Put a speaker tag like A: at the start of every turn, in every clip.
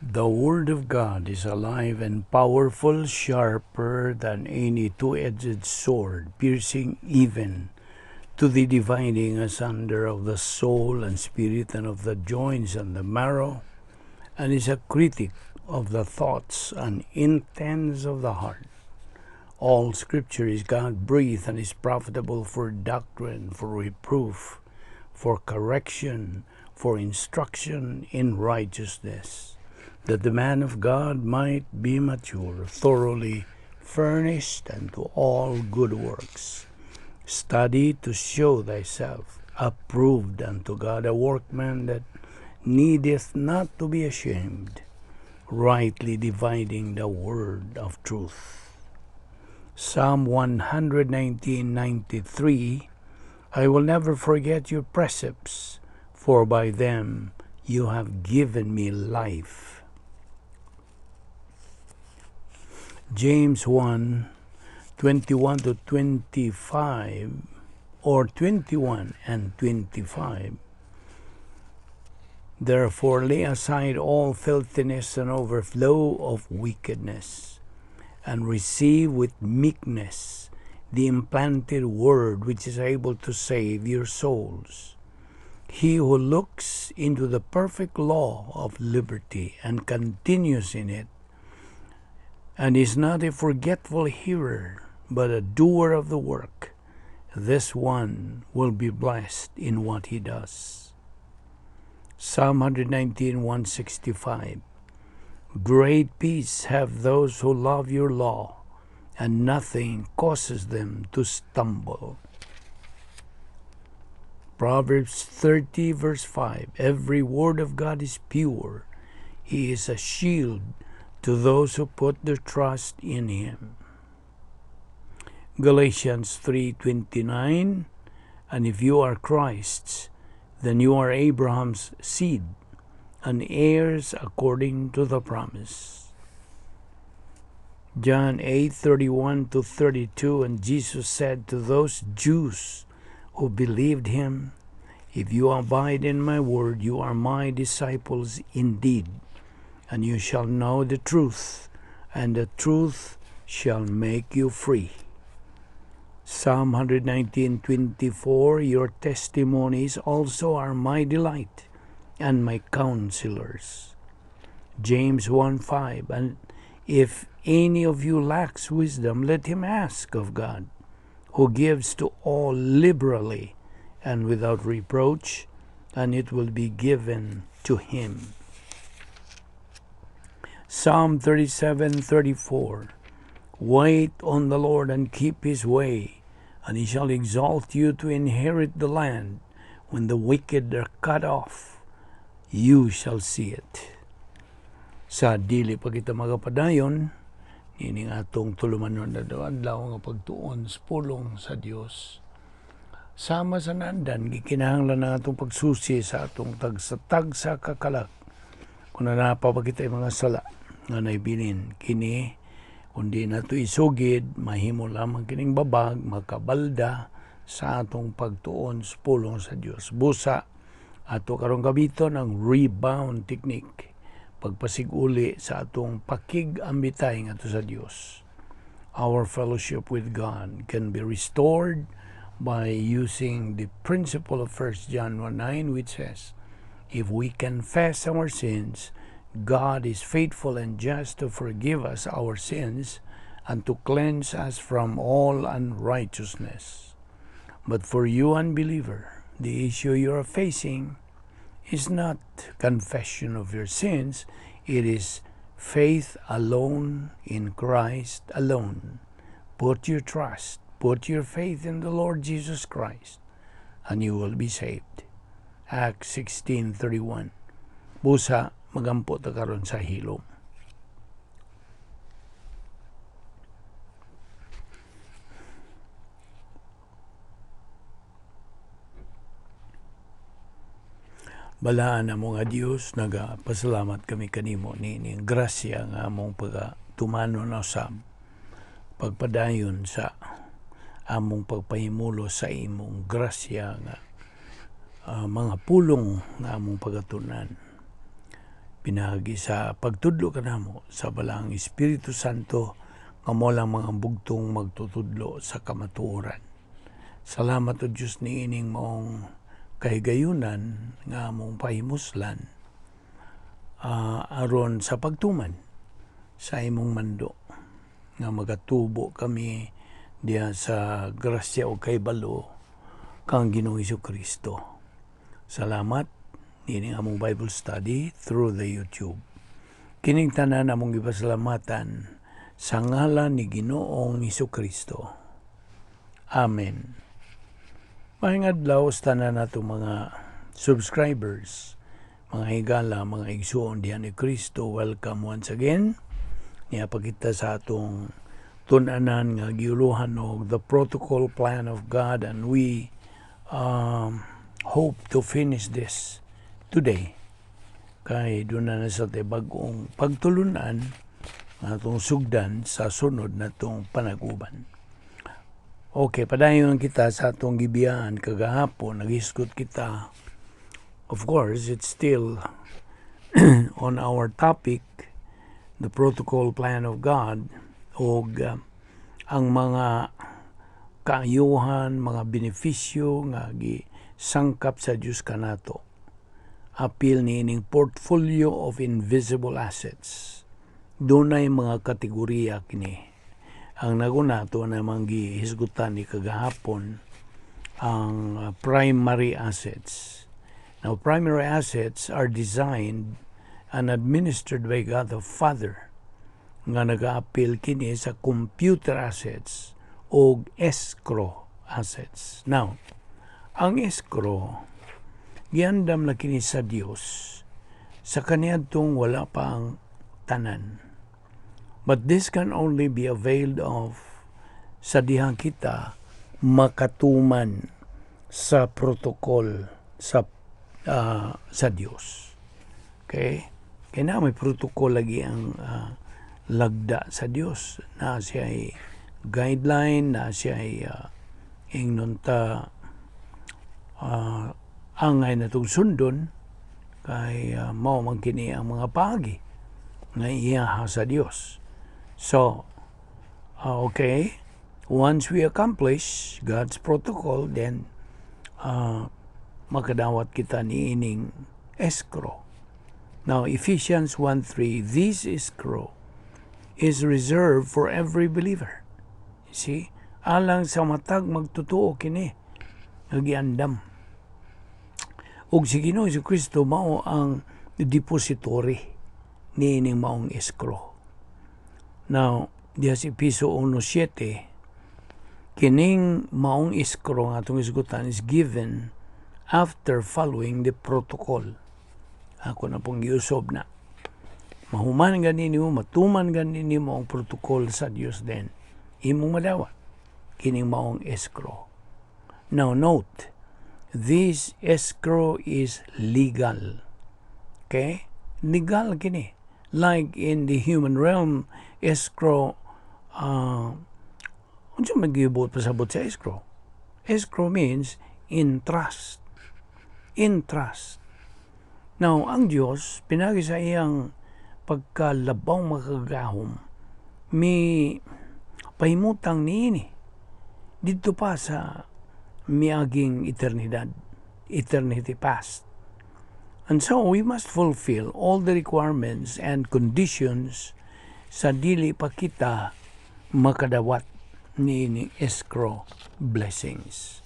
A: The Word of God is alive and powerful, sharper than any two-edged sword, piercing even to the dividing asunder of the soul and spirit and of the joints and the marrow, and is a critic of the thoughts and intents of the heart. All Scripture is God-breathed and is profitable for doctrine, for reproof, for correction, for instruction in righteousness, that the man of God might be mature, thoroughly furnished unto all good works. Study to show thyself approved unto God, a workman that needeth not to be ashamed, rightly dividing the word of truth. Psalm 119:93, I will never forget your precepts, for by them you have given me life. James 1:21-25, or 21 and 25. Therefore lay aside all filthiness and overflow of wickedness, and receive with meekness the implanted word which is able to save your souls. He who looks into the perfect law of liberty and continues in it, and is not a forgetful hearer, but a doer of the work, this one will be blessed in what he does. Psalm 119:165. Great peace have those who love your law, and nothing causes them to stumble. Proverbs 30:5. Every word of God is pure. He is a shield to those who put their trust in him. Galatians 3:29. And if you are Christ's, then you are Abraham's seed, and heirs according to the promise. John 8:31-32. And Jesus said to those Jews who believed him, if you abide in my word, you are my disciples indeed, and you shall know the truth, and the truth shall make you free. Psalm 119:24. Your testimonies also are my delight and my counselors. James 1:5. And if any of you lacks wisdom, let him ask of God, who gives to all liberally and without reproach, and it will be given to him. Psalm 37:34. Wait on the Lord and keep his way, and he shall exalt you to inherit the land. When the wicked are cut off, you shall see it. Sa dili pa kita magapadayon, ining atong tulumanon na adlaw nga pagtuon sa pulong sa Dios. Sama sa nandan, gikinahanglan na atong pagsusi sa atong tagsa kakalak. Kung nanapa pa kita mga sala nga naibinin, kini kundi nato isugid, mahimo lamang kining babag, makabalda sa atong pagtuon sa pulong sa Dios. Busa, ato karong gamiton ang rebound technique, pagpasiguli sa atong pakig-ambitay nga sa Dios. Our fellowship with God can be restored by using the principle of 1 John 1:9, which says, if we confess our sins, God is faithful and just to forgive us our sins and to cleanse us from all unrighteousness. But for you unbeliever, the issue you are facing is not confession of your sins, it is faith alone in Christ alone. Put your trust, put your faith in the Lord Jesus Christ, and you will be saved. Acts 16:31. Busa, magampo ta karon sa hilom. Balaan na mo nga Dios, nagapasalamat kami kanimo ni grasya nga among pagtumano na usab, pagpadayon sa among pagpahimulo sa imong grasya nga mga pulong nga among pagatunan. pinagi sa pagtudlo kanamo sa balang Espiritu Santo nga mo lang mga bugtong magtutudlo sa kamatuoran. Salamat o Diyos ni ining maong kahigayunan nga mong pahimuslan aron sa pagtuman sa imong mando nga magatubo kami diya sa grasya o kaybalo kang Ginoong Jesucristo. Salamat nining among Bible study through the YouTube. Kining tanan among ipasalamatan sa ngalan ni Ginoong Jesucristo. Amen. Maayong adlaw sa tanan nato mga subscribers, mga higala, mga igsuon diyan ni Kristo. Welcome once again. Niapakita sa atong tunanan nga giuluhan og the protocol plan of God, and we hope to finish this today. Kay doon na sa bagong pagtulunan atong sugdan sa sunod natong panag-uban. Okay, padayon kita sa atong gibiyaan kagahapon. Nag-iskot kita. Of course, it's still on our topic, the protocol plan of God, o ang mga kaayuhan, mga benepisyo nga gisangkap sa Diyos kanato. Apil niining portfolio of invisible assets. Doon ay mga kategorya kini. Ang nagunato namang gihisgutan ni kagahapon ang primary assets. Now, primary assets are designed and administered by God the Father nga nag-aapil kini sa computer assets o escrow assets. Now, ang escrow giandam na kini sa Dios sa kaniadtong wala pa ang tanan. But this can only be availed of sa dihang kita makatuman sa protocol sa Dios. Okay? Kaya na may protocol lagi ang lagda sa Dios. Na siya ay guideline, na siya ay ingnunta angay na itong sundon kay mao man kini ang mga pagi nga iyaha sa Dios. So, okay, once we accomplish God's protocol, then makadawat kita ni ining escrow. Now, Ephesians 1:3, this escrow is reserved for every believer. You see, alang sa matag magtutuo kini, nagiandam. Ug si Ginoong Jesucristo mao ang depository ni ining maong escrow. Now, diya si Piso 1:7, kining maong escrow nga itong isgutan is given after following the protocol. Ako na pong giusob na. Mahuman ganin mo, matuman ganin mo ang protocol sa Dios din. Imong madawat kining maong escrow. Now note, this escrow is legal. Okay? Legal kini. Like in the human realm, escrow, unsa magibot pasabot sa escrow? Escrow means in trust. In trust. Now, ang Diyos, pinagi sa iyang pagkalabaw makagahom, may pahimutang niini dito pa sa miaging eternidad, eternity past. And so, we must fulfill all the requirements and conditions sa dili pa kita makadawat ni escrow blessings.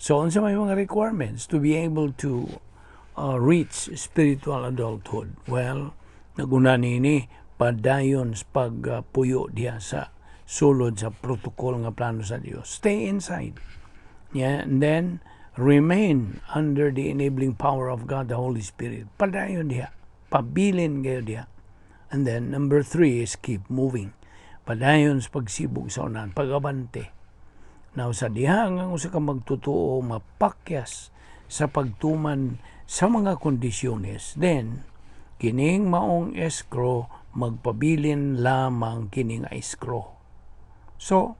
A: So, unsa may mga requirements to be able to reach spiritual adulthood? Well, naguna nini padayon sa pagpuyo diya sa sulod sa protocol nga plano sa Dios. Stay inside. Yeah, and then remain under the enabling power of God, the Holy Spirit. Padayon diha. Pabilin kayo diha. And then, number 3 is keep moving. Padayon sa pagsibog sa unan, pagabante. Now, sa diha nga usa ka magtutuo, mapakyas sa pagtuman sa mga kondisyones, then, kining maong escrow, magpabilin lamang kining escrow. So,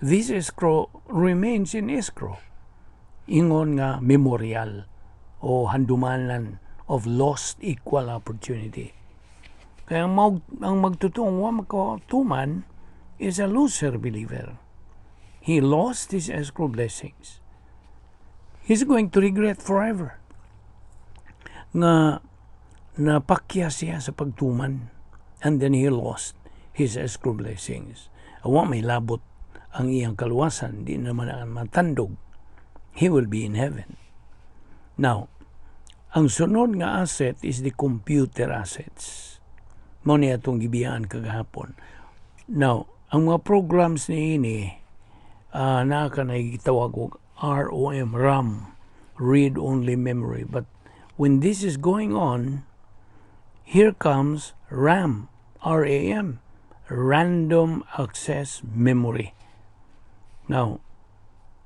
A: this escrow remains in escrow. Ingon nga memorial o handumanan of lost equal opportunity. Kaya ang magtutuong wa makatuman is a loser believer. He lost his escrow blessings. He's going to regret forever nga napakya siya sa pagtuman, and then he lost his escrow blessings. Awa may labot ang iyang kaluwasan, di naman ang matandog. He will be in heaven. Now, ang sunod nga asset is the computer assets. Mo niya itong gibiyaan kagahapon. Now, ang mga programs ni ini, na ka na gitawag og ROM, RAM, read-only memory. But when this is going on, here comes RAM, RAM, random access memory. Now,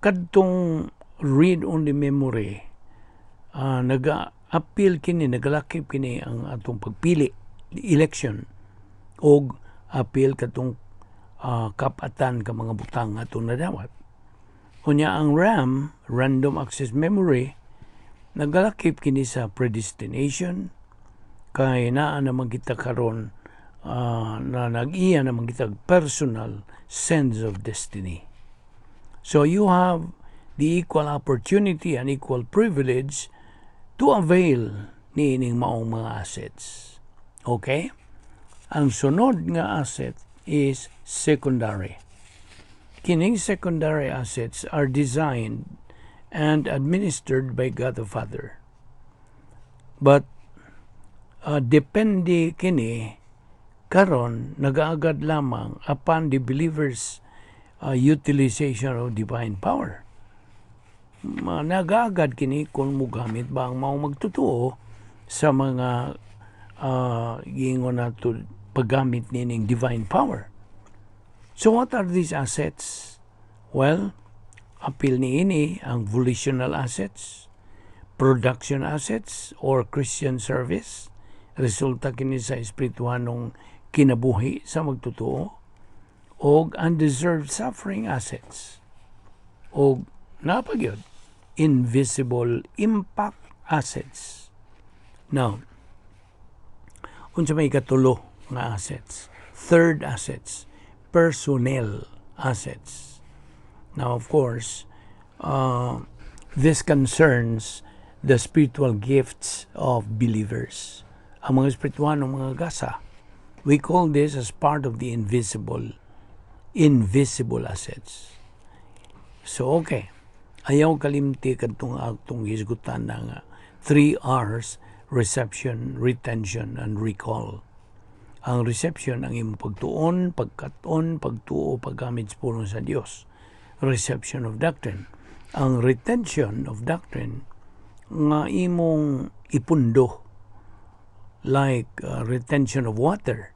A: kadtong read-only memory, nag-appeal kini, nagalakip kini ang atong pagpili, election, o appeal katong kapatan ka mga butang atong nadawat. Kunya ang RAM, random access memory, nagalakip kini sa predestination, kay naa naman kita karon na nag-iya naman kita personal sense of destiny. So you have the equal opportunity and equal privilege to avail ni ining maong mga assets. Okay? Ang sunod nga asset is secondary. Kining secondary assets are designed and administered by God the Father. But depende kini karon nagaagad lamang upon the believer's utilization of divine power. Nagaagad kini kung mugamit ba ang maong magtutuo sa mga gingon nato paggamit nining divine power. So what are these assets? Well, appeal ni ini ang volitional assets, production assets, or Christian service. Resulta kini sa espirituhanong kinabuhi sa magtutuo, o undeserved suffering assets, o napagyod, invisible impact assets. Now, unsa may katulo nga assets? Third assets, personnel assets. Now, of course, this concerns the spiritual gifts of believers. Ang mga espirituhanong mga gasa, we call this as part of the invisible assets. So, okay. Ayaw kalimti kadtong atong hisgutan ng 3 R's, reception, retention, and recall. Ang reception, ang imong pagtuon, pagkaton, pagtuo, paggamit sa pulong sa Dios. Reception of doctrine. Ang retention of doctrine, nga imong ipundo, like retention of water.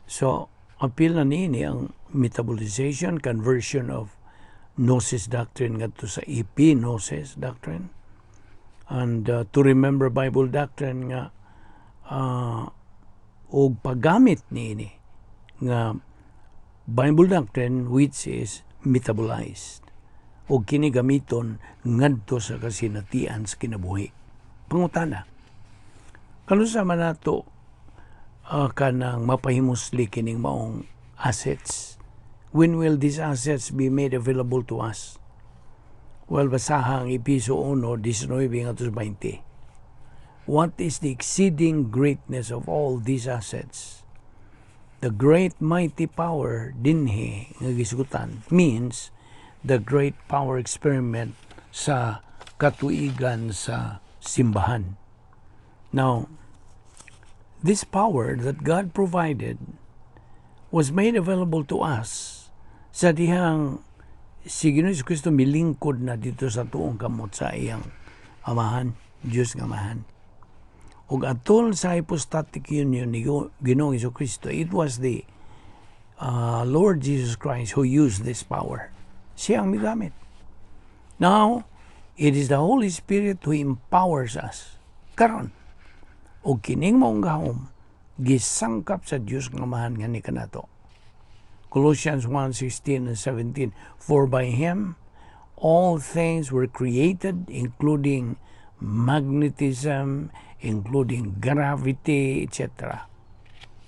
A: So, appeal na nini ang metabolization, conversion of gnosis doctrine ngadto sa epignosis doctrine, and to remember Bible doctrine nga og paggamit niini nga Bible doctrine which is metabolized og kini gamiton ngadto sa kasinatian sa kinabuhi. Pangutana, kanusa man nato kanang mapahimusli kining maong assets? When will these assets be made available to us? Well, basahang Episo 1:19-20. What is the exceeding greatness of all these assets? The great mighty power dinhi nga gisgutan means the great power experiment sa katuigan sa simbahan. Now, this power that God provided was made available to us sa dihang si Ginoong Kristo milingkod na dito sa tuong kamot sa iyang amahan, Diyos nga amahan. Ug atol sa hypostatic union ni Ginoong Kristo, it was the Lord Jesus Christ who used this power. Siya ang migamit. Now, it is the Holy Spirit who empowers us. Karon, ug kining maong gahom gisangkap sa Diyos nga amahan nga ni kanato. Colossians 1:16 and 17, for by Him all things were created, including magnetism, including gravity, etc.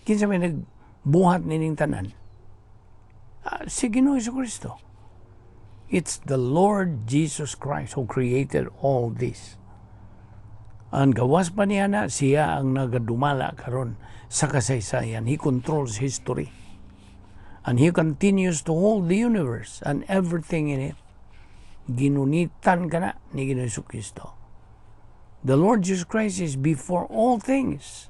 A: Kinsa may nagbuhat nining tanan? Si Ginoong Jesucristo. It's the Lord Jesus Christ who created all this. Ang gawas pa niya na, siya ang nagadumala karon sa kasaysayan. He controls history. And He continues to hold the universe and everything in it. Ginunitan ka na ni Ginoong Jesucristo. The Lord Jesus Christ is before all things.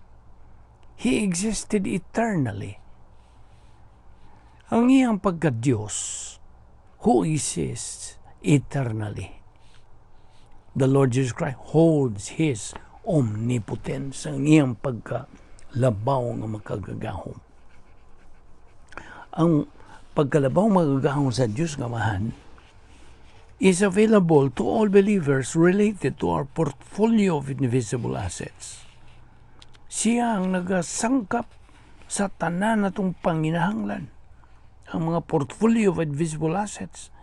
A: He existed eternally. Ang iyang pagka-Diyos, who exists eternally. The Lord Jesus Christ holds His omnipotence, ang iyang pagkalabaw ng makagagahom. Ang pagkalabaw magagahom sa Diyos nga Amahan is available to all believers related to our portfolio of invisible assets. Siya ang nagasangkap sa tanan natong panginahanglan, ang mga portfolio of invisible assets.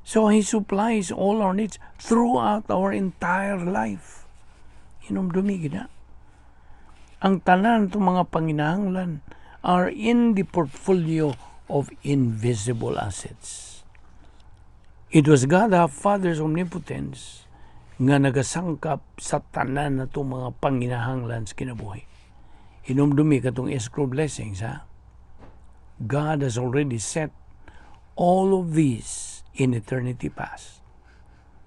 A: So He supplies all our needs throughout our entire life. Inumdumi gina. Ang tanan natong mga panginahanglan are in the portfolio of invisible assets. It was God our Father's omnipotence nga nagasangkap sa tanan na itong mga panginahanglan sa kinabuhi. Inumdumi katong escrow blessings, ha? God has already set all of these in eternity past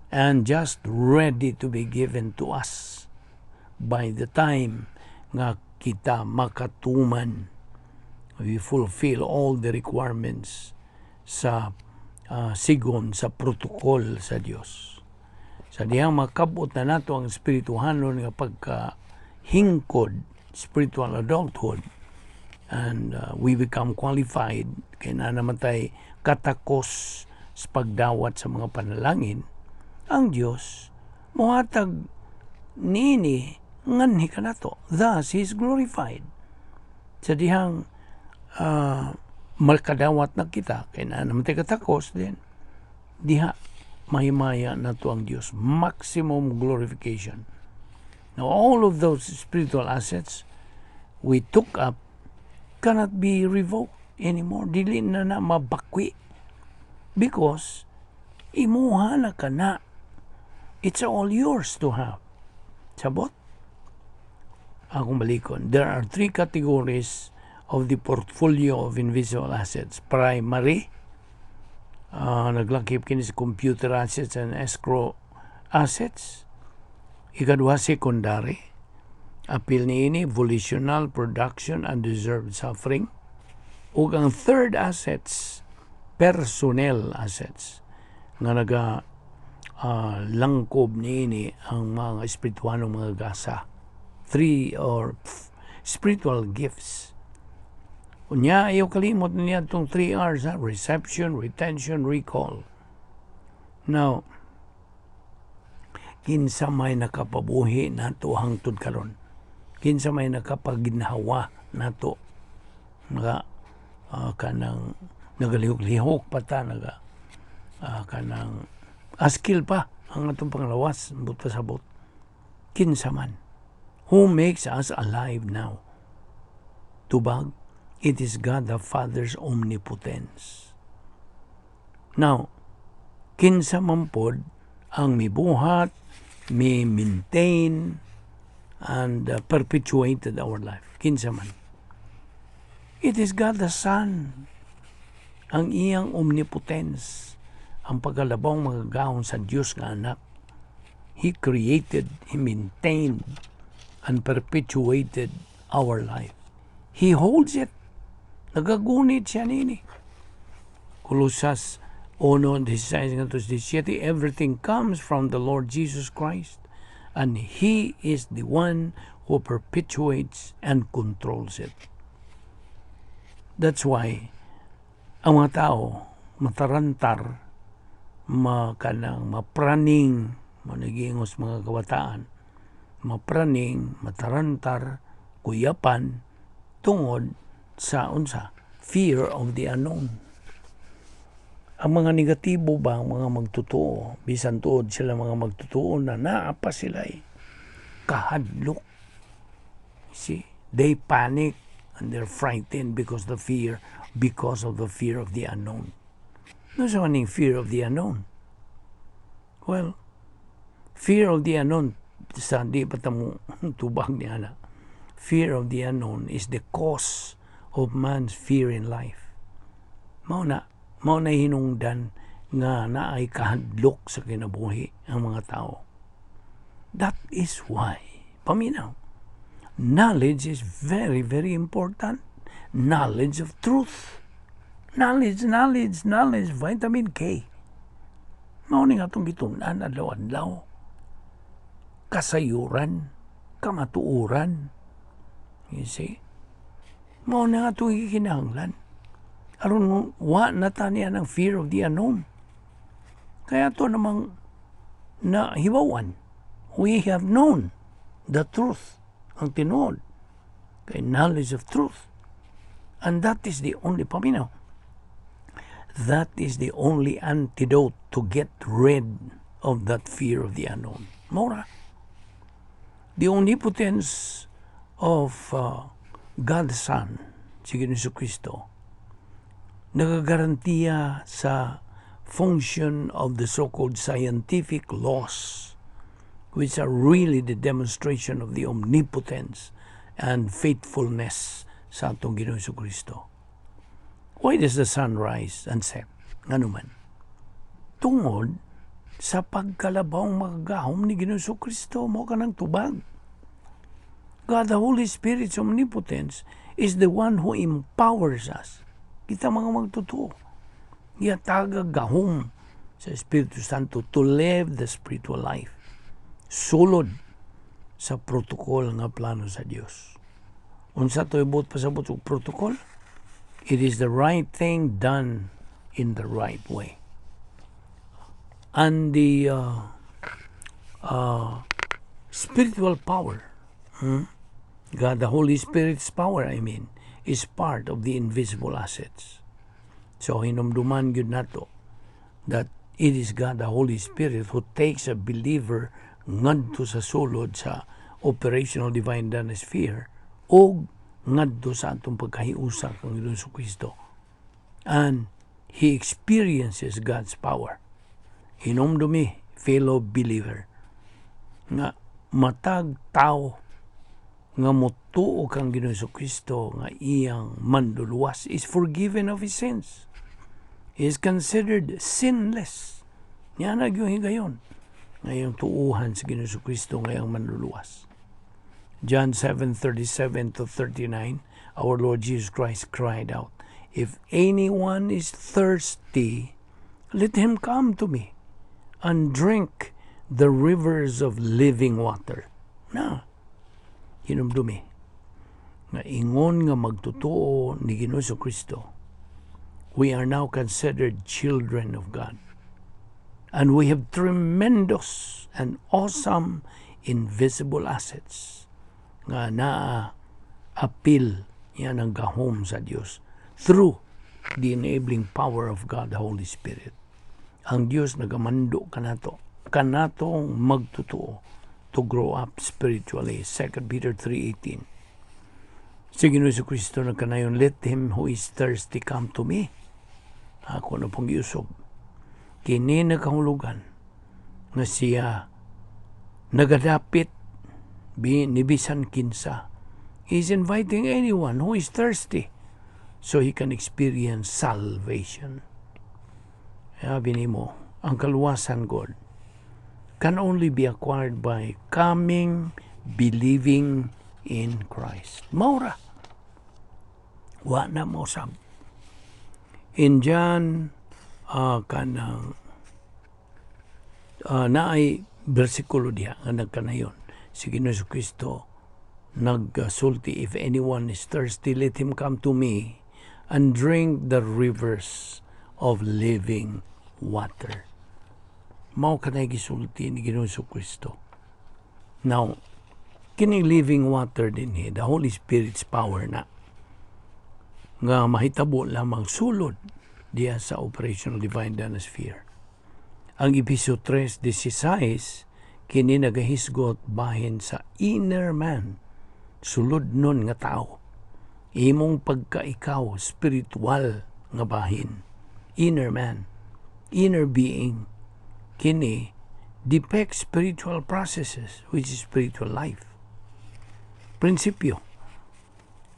A: and just ready to be given to us by the time nga kita makatuman. We fulfill all the requirements sa sigon sa protokol sa Dios. Sa diyang makabot na nato ang espirituhanon nga pagkahingkod, spiritual adulthood, and we become qualified kay na namatay katakos sa pagdawat sa mga panalangin, ang Dios mohatag nini nganhi kanato. Thus He is glorified. Sa diyang makadawat na kita, kaya na naman tayo katakos din, diha, mahimaya na to ang Diyos. Maximum glorification. Now, all of those spiritual assets we took up cannot be revoked anymore. Dili na mabakwi. Because, imuha na ka na. It's all yours to have. Sabot? Akong balikon. There are 3 categories of the portfolio of invisible assets. Primary, naglakip kini sa computer assets and escrow assets. Ikadua, secondary. Apil niini, volitional, production, and deserved suffering. Ug ang third assets, personnel assets. Nga langkob niini ang mga espirituanong mga gasa. 3 or spiritual gifts. Unya, ayaw kalimot niya itong 3 R's, ha? Reception, retention, recall. Now, kinsa may nakapabuhi nato hangtod karon. Kinsa may nakapaginhawa nato. Kanang nagalihok-lihok pa ta, kanang askil pa ang atong panglawas, buta sabot. Kinsa man. Who makes us alive now? Tubag, it is God the Father's omnipotence. Now, kinsa man pod ang mibuhat, mi-maintain, and perpetuated our life. Kinsa man. It is God the Son, ang iyang omnipotence, ang pagkalabang magagahon sa Diyos nga anak. He created, He maintained, and perpetuated our life. He holds it. Nagagunit siya nini. Kolosas 1:16-17, everything comes from the Lord Jesus Christ, and He is the one who perpetuates and controls it. That's why ang mga tao matarantar, mapraning, managingos mga kabataan, mapraning, matarantar, kuyapan, tungod sa unsa, fear of the unknown. Ang mga negatibo ba, ang mga magtotoo, bisan tuod sila mga magtotoo na naapa sila kahadlok. See, they panic and they're frightened because of the fear of the unknown. No sa maning fear of the unknown. Well, fear of the unknown, sa di pa tamo tubag niya na. Fear of the unknown is the cause of man's fear in life. Mao na hinungdan nga naay kahadlok sa kinabuhi ang mga tao. That is why, paminaw, knowledge is very, very important. Knowledge of truth. Knowledge, vitamin K. Mao ni nga itong gitunan, adlaw-adlaw. Kasayuran, kamatuuran. You see? Mao na nga itong ikinahanglan. Aron wa na taniya ng fear of the unknown. Kaya to namang nahibawan. We have known the truth, ang tinuod, kay knowledge of truth. And that is the only, paminaw, that is the only antidote to get rid of that fear of the unknown. Mora, the omnipotence of God the Son, si Jesucristo, nagagarantiya sa function of the so-called scientific laws, which are really the demonstration of the omnipotence and faithfulness sa atong Ginoong Jesucristo. Why does the sun rise and set? Ngano man? Tungod sa pagkalabawng magagahom ni Ginoong Jesucristo, mo ka ng tubag. God, the Holy Spirit's omnipotence, is the one who empowers us. Kita mga magtotoo. Iatagag gahom sa Espiritu Santo to live the spiritual life. Sulod sa protokol nga plano sa Dios. Unsa to ibot pasabot og protokol? It is the right thing done in the right way. And the spiritual power, God, the Holy Spirit's power, is part of the invisible assets. So, hinumduman yun nato that it is God, the Holy Spirit, who takes a believer ngadto sa sulod sa operational divine sphere o ngadto sa atong pagkahiusa kang Jesucristo. And he experiences God's power. Hinumdumi, fellow believer, nga matag tao nga motuo kang Ginoong Jesucristo nga iyang manduluwas is forgiven of his sins. He is considered sinless. Yan na yung higayon. Ngayong tuuhan sa Ginoong Jesucristo ngayong manduluwas. John 7:37-39, our Lord Jesus Christ cried out, "If anyone is thirsty, let him come to me and drink the rivers of living water." Na, hinumdumi nga ingon nga magtotoo ni Ginoong Jesucristo, we are now considered children of God. And we have tremendous and awesome invisible assets nga naa-appeal yan ang gahom sa Diyos through the enabling power of God, the Holy Spirit. Ang Diyos nagamando kanatong magtotoo to grow up spiritually. 2 Peter 3:18. Si Ginoong Jesucristo nagkanayon, let him who is thirsty come to me. Ako na pong giusog. Kini nakahulugan nga siya nagadapit ni bisan kinsa. He's inviting anyone who is thirsty so he can experience salvation. Sabi nimo, ang kaluwasan, God, can only be acquired by coming, believing in Christ. Maura. Wa na mo sab. In John, naay bersikulo diha nga nagkanayon. Si Ginoong Jesucristo nagsulti, if anyone is thirsty, let him come to me and drink the rivers of living water. Mao kanay gisulti ni Ginoong Jesucristo. Now, kining living water din the Holy Spirit's power na nga mahitabo lamang sulod diya sa operational divine dynasty. Ang episode 3:16 kini nagahisgot bahin sa inner man, sulod nun nga tao. Imong pagkaikaw spiritual nga bahin, inner man, inner being, kini depict spiritual processes, which is spiritual life. Prinsipyo.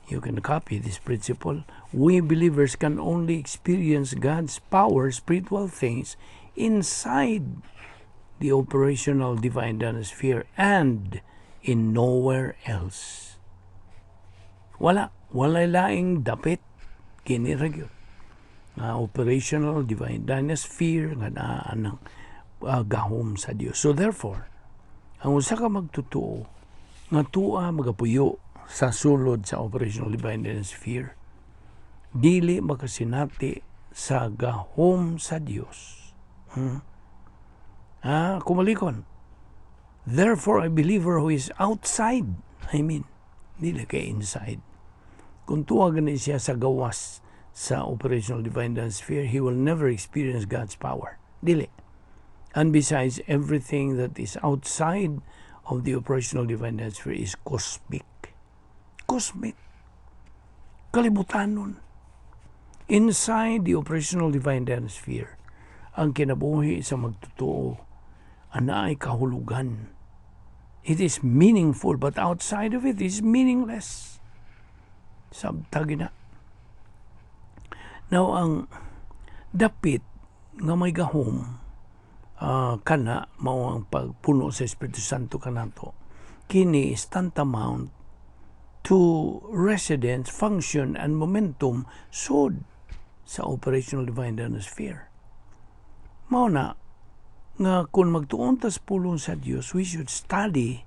A: You can copy this principle. We believers can only experience God's power, spiritual things, inside the operational divine dynasty and in nowhere else. Wala laing dapit kini ra gyud. Operational divine dynasty nga naa ng gahom sa Dios. So therefore, ang usa ka magtutuo nga tuwa magapuyo sa sulod sa operational divine dynasty, dili makasinati sa gahom sa Dios. Kumalikon. Therefore, a believer who is outside, dili kay inside. Kung tuwag na siya sa gawas sa operational divine dynasty, he will never experience God's power. Dili. And besides, everything that is outside of the operational divine dynasty is cosmic. Cosmic. Kalibutanon. Inside the operational divine dynasty, ang kinabuhi sa magtutuo, ana ay kahulugan. It is meaningful, but outside of it is meaningless. Sabtagi na. Now, ang dapit nga may gahom, kana mao ang pagpuno sa Espiritu Santo kanato, kini is tantamount to residence, function, and momentum sud sa operational divine dynasty. Mao na nga kung magtuon tas pulong sa Dios, we should study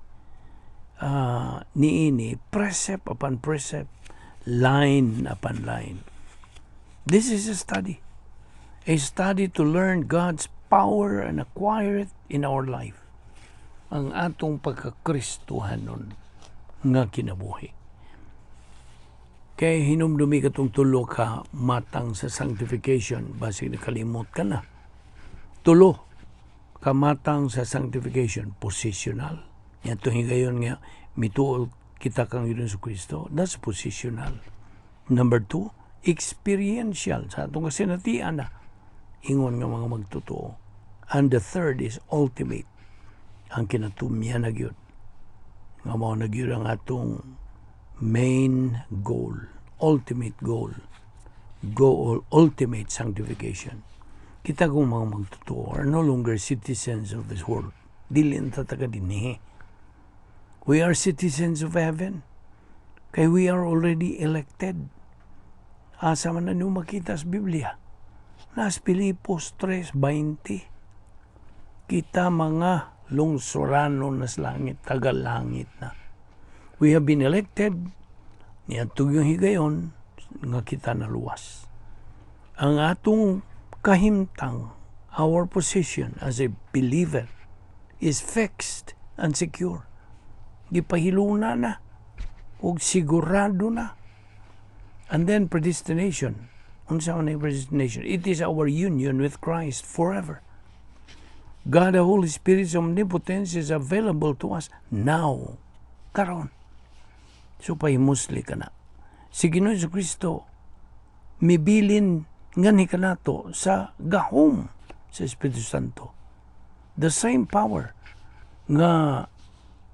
A: niini precept upon precept, line upon line. This is a study to learn God's power and acquire it in our life. Ang atong pagkakristuhanon nga kinabuhi. Kaya hinumdumi katong tulo ka matang sa sanctification, basig nakalimot ka na. Tulo ka matang sa sanctification, positional. Yan to higayon nga, mituol kita kang Ginoong Kristo, that's positional. Number 2, experiential. Sa atong kasinatian na, ingon nga mga magtotoo. And the third is ultimate. Ang kinatumya na gyud. Nga mao na gyud ang atong main goal, ultimate goal, ultimate sanctification. Kita kung mga magtotoo are no longer citizens of this world. Dili na taga dinhi. We are citizens of heaven. Kay we are already elected. Asa man na nyo makita sa Biblia. Nas Pilipos 3:20. Kita mga lungsorano nas langit, tagalangit na. We have been elected, niyadtog yung higayon, nga kita na luwas. Ang atong kahimtang, our position as a believer, is fixed and secure. Gipahiluna na, o sigurado na. And then predestination. Unsa man ang predestination? It is our union with Christ forever. God, the Holy Spirit's omnipotence is available to us now. Karon. So pahimusli ka na. Si Ginoong Kristo, mibilin ngani ka nato sa gahom sa Espiritu Santo. The same power nga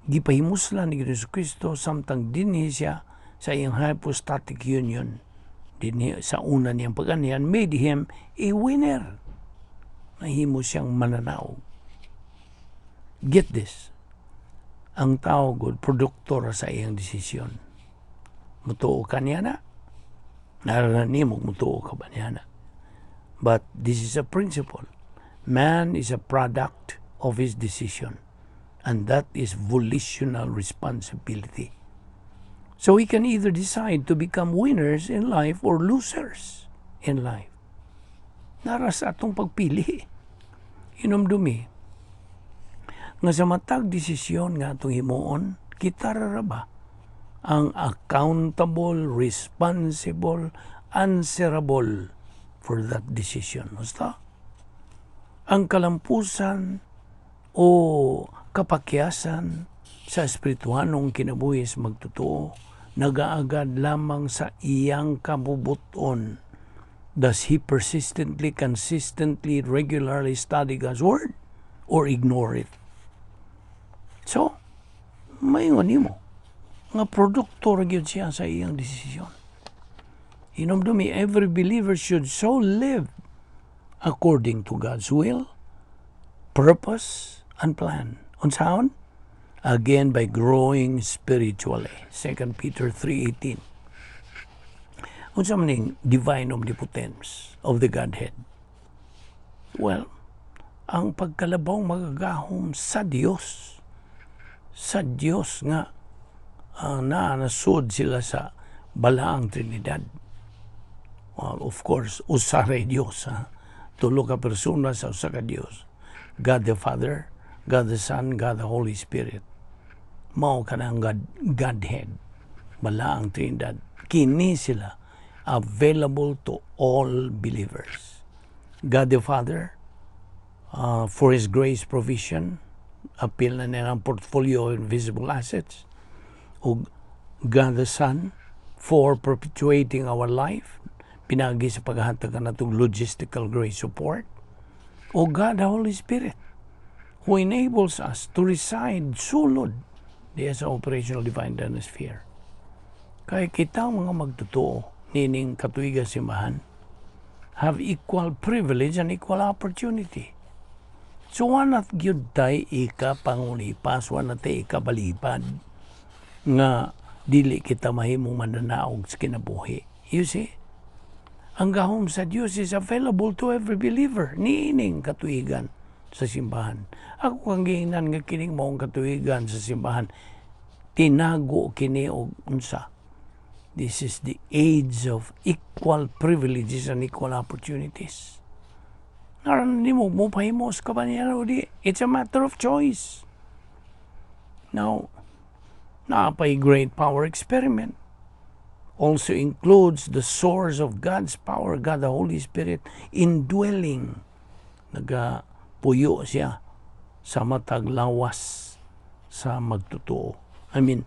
A: gipahimuslan ni Ginoong Kristo samtang dinhi siya sa iyang hypostatic union. Dinhi sa una niyang pag-anihan, made him a winner. Nahimo siyang mananaog. Get this. Ang tao gud produktor sa iyang desisyon. Mutuo ka niya na. Narani mo mutuo ka ba niya na. But this is a principle. Man is a product of his decision. And that is volitional responsibility. So we can either decide to become winners in life or losers in life. Naras atong pagpili. Inumdumi. Nga sa matag desisyon nga atong himuon, kita ra ba ang accountable, responsible, answerable for that decision. Basta, ang kalampusan o kapakyasan sa espirituanong kinabuhi sa magtotoo, nagaagad lamang sa iyang kabubuton. Does he persistently, consistently, regularly study God's Word or ignore it? So, mayon nimo nga produkto ra gyud siya sa iyang desisyon. Hinumdumi, every believer should so live according to God's will, purpose, and plan. Unsaon? Again, by growing spiritually. 2 Peter 3:18. Unsa man ning divine omnipotence of the Godhead? Well, ang pagkalabaw magagahom sa Dios. Sa Dios nga nasud sila sa balaang Trinidad. Well, of course, usaray Dios. Tulo ka persona sa usa ka Dios. God the Father, God the Son, God the Holy Spirit. Mao ka ng Godhead. Balaang Trinidad. Kini sila available to all believers. God the Father, for His grace provision, appeal na nilang portfolio of invisible assets. O God the Son, for perpetuating our life, pinagi sa paghatag na itong logistical grace support. O God the Holy Spirit, who enables us to reside sulod diya sa operational divine sphere. Kaya kita mga magtotoo, nining katuiga simbahan, have equal privilege and equal opportunity. So wanat gyud tay ika pangulipas, wanat tay ika balipad nga dili kita mahimong mananaog sa kinabuhi. You see? Ang gahom sa Dios is available to every believer. Niining katuigan sa simbahan. Ako kang giingnan nga kining maong katuigan sa simbahan. Tinago kini og unsa. This is the age of equal privileges and equal opportunities. Naran ni mo pahimos ka ba niya o di? It's a matter of choice. Now, napay great power experiment also includes the source of God's power, God the Holy Spirit, indwelling. Nagapuyo siya sa matag lawas sa magtotoo. I mean,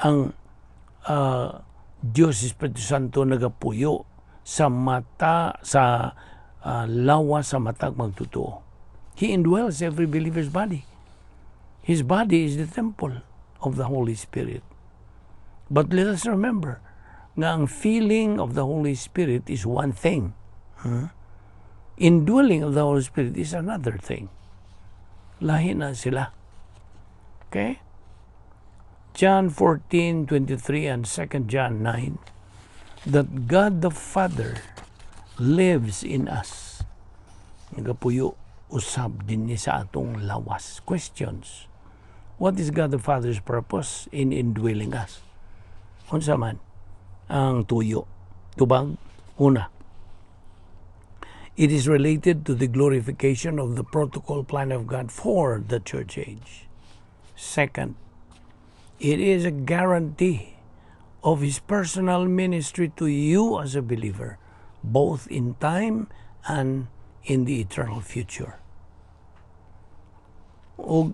A: ang Diyos Espiritu Santo nagapuyo sa mata, sa lawas sa matag magtotoo. He indwells every believer's body. His body is the temple of the Holy Spirit. But let us remember, nga ang feeling of the Holy Spirit is one thing. Indwelling of the Holy Spirit is another thing. Lahi na sila. Okay? John 14:23 and 2 John 9, that God the Father lives in us. Nagapuyo usab din ni sa atong lawas. Questions. What is God the Father's purpose in indwelling us? Unsa man ang tuyo? Tubag, una, it is related to the glorification of the protocol plan of God for the church age. Second, it is a guarantee of His personal ministry to you as a believer, both in time and in the eternal future. O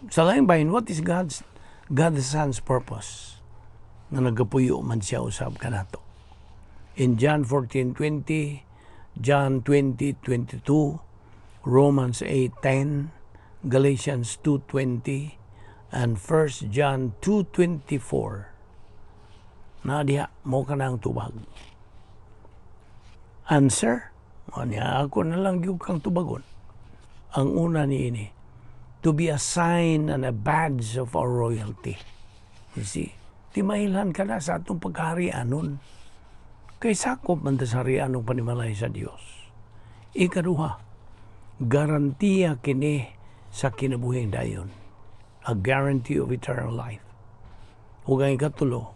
A: sa laing bahin, what is God the Son's purpose? Na nagapuyo man siya usab kanato. In John 14:20, John 20:22, Romans 8:10, Galatians 2:20, and 1 John 2:24. Na diha mo kanang tubag. Answer? O niya, ako na lang yung kang tubagon. Ang una niini, to be a sign and a badge of our royalty. You see? Timailan ka na sa atong pagkaharianon. Kay sakop man sa harianong panimalay sa Dios. Ikaduha, garantiya kini sa kinabuhing dayon. A guarantee of eternal life. Ug ang ikatulo,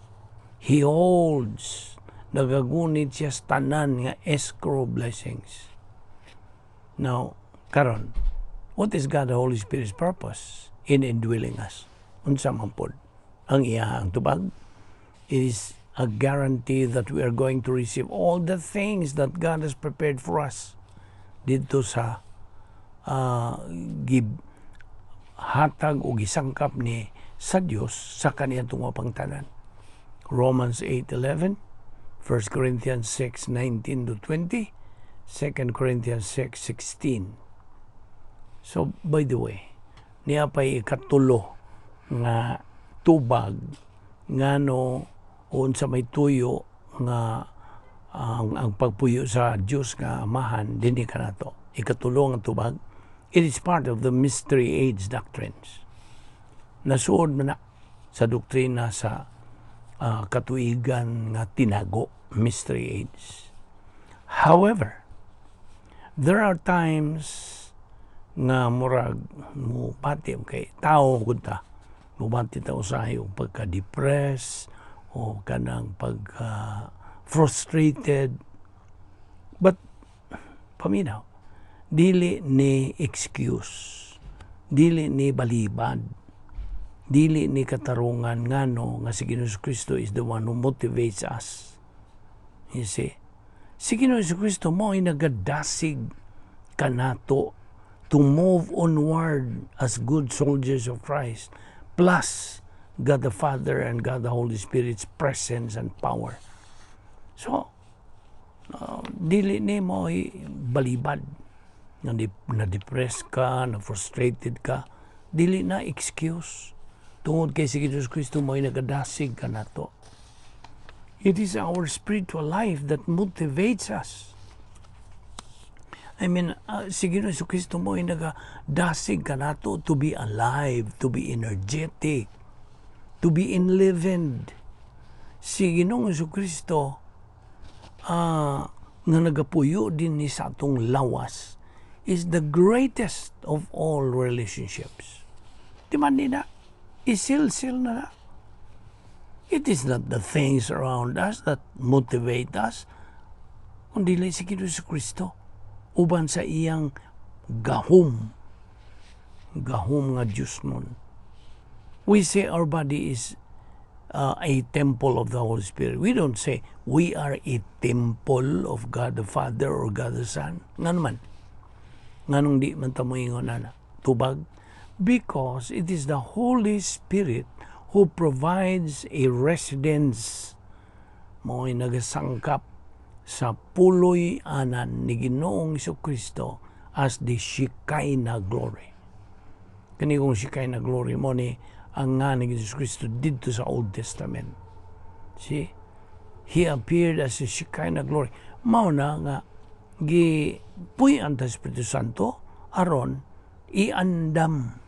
A: He holds, nagagunit siya sa tanan nga escrow blessings. Now, karon, what is God the Holy Spirit's purpose in indwelling us? Unsa man pod ang iyahang tubag? It is a guarantee that we are going to receive all the things that God has prepared for us dito sa hatag o gisangkap ni sa Dios sa kaniyang tumapangtanan. Romans 8:11, 1 Corinthians 6:19-20, 2 Corinthians 6:16. So, by the way, niya pa'y ikatulo nga tubag ngano unsa may tuyo nga ang pagpuyo sa Dios nga Amahan dinhi kanato. Ikatulo nga tubag, it is part of the mystery age doctrines. Nasuod man na sa doktrina sa katuigan nga tinago, mystery age. However, there are times nga murag mo pati kay tao gud ta mubati ta usahay og pagka-depressed o kanang frustrated, but paminaw dili ni excuse, dili ni balibad, dili ni katarungan ngano nga si Ginoong Kristo is the one who motivates us. You see, si Ginoong Kristo mo ay nagadasig kanato to move onward as good soldiers of Christ, plus God the Father and God the Holy Spirit's presence and power. So, dili ni mo balibad, na-depress ka, na-frustrated ka, dili na excuse. Tungod kay si Jesus Kristo mo ay nagadasig ka na to. It is our spiritual life that motivates us. I mean, si Ginoong Kristo mo ay nagadasig ka na to be alive, to be energetic, to be enlivened. Si Ginoong Kristo nga nagapuyo din ni sa atong lawas is the greatest of all relationships. Di man nila, isil-sil na. It is not the things around us that motivate us, kundi lang si Ginoong Kristo. Uban sa iyang gahom nga Diyos nun. We say our body is a temple of the Holy Spirit. We don't say we are a temple of God the Father or God the Son. Nga naman, nganong di man ta moingon na tubag? Because it is the Holy Spirit who provides a residence mo'y nagasangkap sa puloy anan ni Ginoong Kristo as the Shekinah glory. Kani kong Shekinah glory mo ni ang nga ni Jesus Kristo dito sa Old Testament. See? He appeared as a Shekinah glory. Mao na nga gipuy-an ta Espiritu Santo aron iandam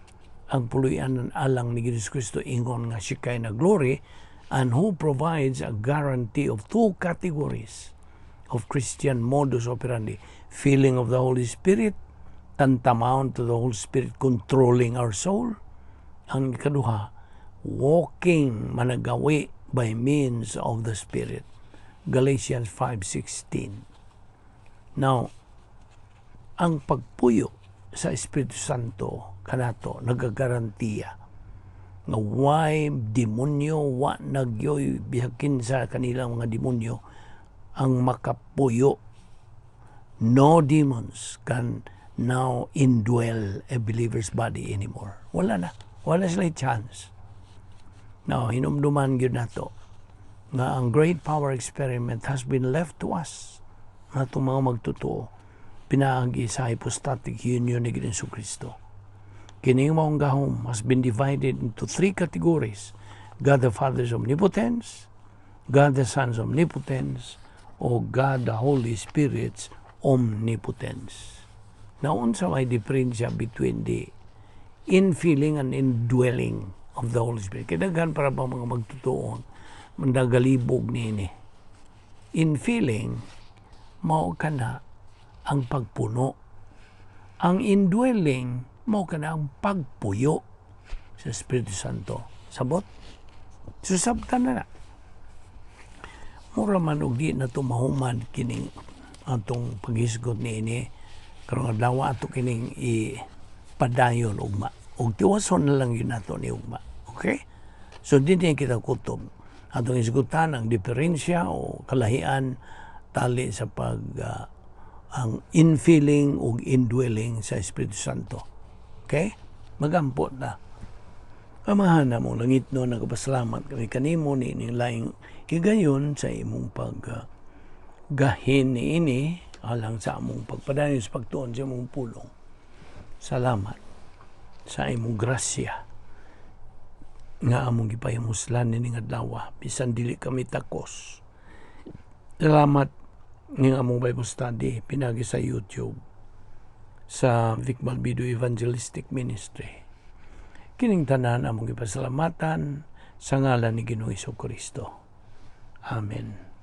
A: ang puloy-anan alang ni Jesus Kristo ingon nga Shekinah glory, and who provides a guarantee of two categories of Christian modus operandi: feeling of the Holy Spirit, tantamount to the Holy Spirit controlling our soul. Ang ikaduha, walking, managawi by means of the Spirit. Galatians 5:16. Now, ang pagpuyo sa Espiritu Santo kanato nagagarantiya nga why demonyo wa nagyoy bihakin sa kanilang mga demonyo ang makapuyo. No demons can now indwell a believer's body anymore. Wala na. Wala sila chance. Now, hinumduman yun na to nga ang great power experiment has been left to us na itong mga magtotoo pinaagi sa hypostatic union ni Ginoong Kristo. Kining maong gahom has been divided into three categories: God the Father's omnipotence, God the Son's omnipotence, o God the Holy Spirit's omnipotence. Now, unsa may diferensya between the infilling and indwelling of the Holy Spirit? Kailangan para ba mga magtutuon mandagalibog nini. Infilling, mao ka na ang pagpuno. Ang indwelling, mao ka na ang pagpuyo sa Espiritu Santo. Sabot? Susabtan na. Mura man og di na tumahuman kining atong paghisgot niini karon adlaw ato kining ipadayon ugma og tiwason na lang yun nato ni ugma. Okay, so dinhi kita kutob atong isgutan ang diferensya o kalahian tali sa ang infilling o indwelling sa Espiritu Santo. Okay? Magampo na. Amahan na mong langit no, nagpasalamat kami kanimo ni laing higayon sa imong gahin ni ini alang sa among pagpadayon sa pagtuon sa imong pulong. Salamat sa imong grasya nga among gipahimuslan ni adlaw bisan dili kami takos. Salamat ng among Bible study pinagi sa YouTube sa Balbido Evangelistic Ministry. Kining tanan among gipasalamatan sa ngalan ni Ginoong Kristo. Amen.